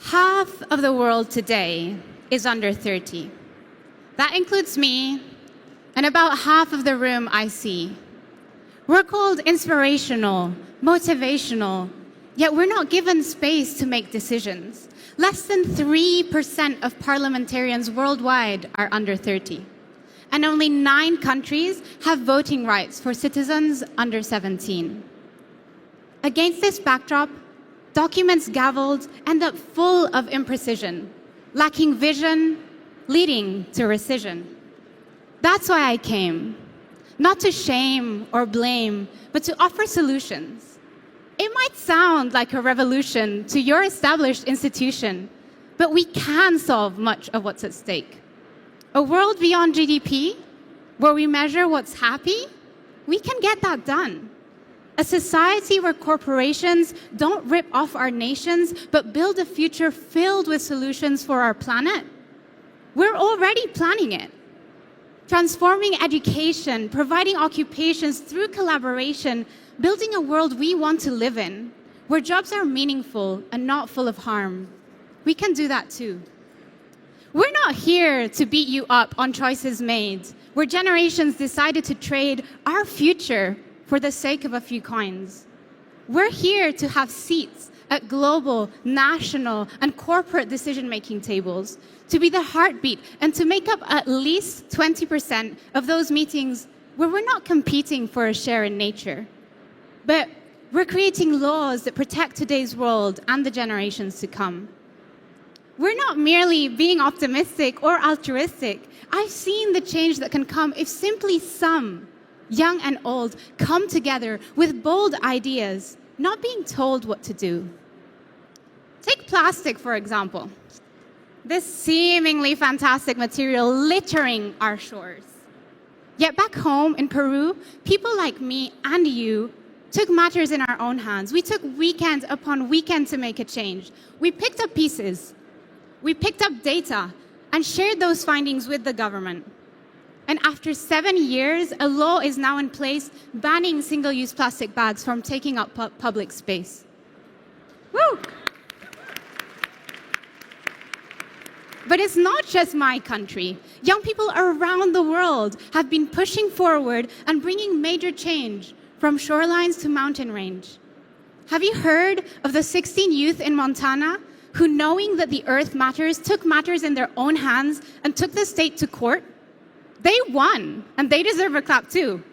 Half of the world today is under 30. That includes me and about half of the room I see. We're called inspirational, motivational, yet we're not given space to make decisions. Less than 3% of parliamentarians worldwide are under 30. And only 9 countries have voting rights for citizens under 17. Against this backdrop, documents gavelled end up full of imprecision, lacking vision, leading to rescission. That's why I came, not to shame or blame, but to offer solutions. It might sound like a revolution to your established institution, but we can solve much of what's at stake. A world beyond GDP, where we measure what's happy, we can get that done. A society where corporations don't rip off our nations, but build a future filled with solutions for our planet. We're already planning it. Transforming education, providing occupations through collaboration, building a world we want to live in, where jobs are meaningful and not full of harm. We can do that too. We're not here to beat you up on choices made, where generations decided to trade our future for the sake of a few coins. We're here to have seats at global, national, and corporate decision-making tables, to be the heartbeat and to make up at least 20% of those meetings where we're not competing for a share in nature, but we're creating laws that protect today's world and the generations to come. We're not merely being optimistic or altruistic. I've seen the change that can come if simply some, young and old, come together with bold ideas, not being told what to do. Take plastic, for example. This seemingly fantastic material littering our shores. Yet back home in Peru, people like me and you took matters in our own hands. We took weekend upon weekend to make a change. We picked up pieces. We picked up data and shared those findings with the government. And after 7 years, a law is now in place banning single-use plastic bags from taking up public space. Woo! But it's not just my country. Young people around the world have been pushing forward and bringing major change from shorelines to mountain range. Have you heard of the 16 youth in Montana who, knowing that the earth matters, took matters in their own hands and took the state to court? They won, and they deserve a clap too.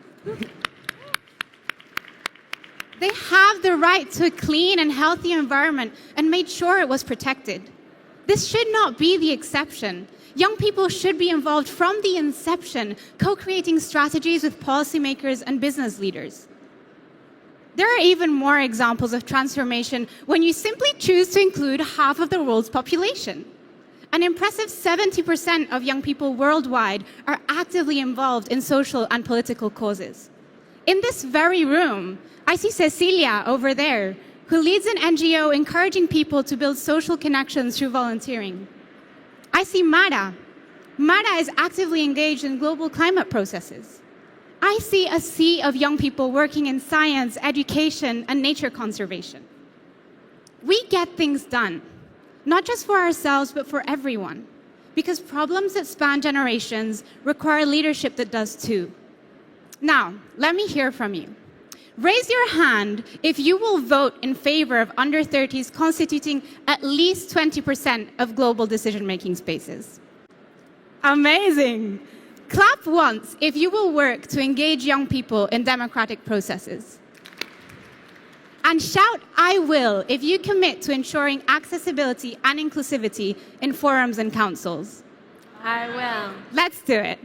They have the right to a clean and healthy environment and made sure it was protected. This should not be the exception. Young people should be involved from the inception, co-creating strategies with policymakers and business leaders. There are even more examples of transformation when you simply choose to include half of the world's population. An impressive 70% of young people worldwide are actively involved in social and political causes. In this very room, I see Cecilia over there, who leads an NGO encouraging people to build social connections through volunteering. I see Mara. Mara is actively engaged in global climate processes. I see a sea of young people working in science, education, and nature conservation. We get things done, not just for ourselves, but for everyone, because problems that span generations require leadership that does too. Now, let me hear from you. Raise your hand if you will vote in favor of under 30s constituting at least 20% of global decision-making spaces. Amazing. Clap once if you will work to engage young people in democratic processes. And shout, I will, if you commit to ensuring accessibility and inclusivity in forums and councils. I will. Let's do it.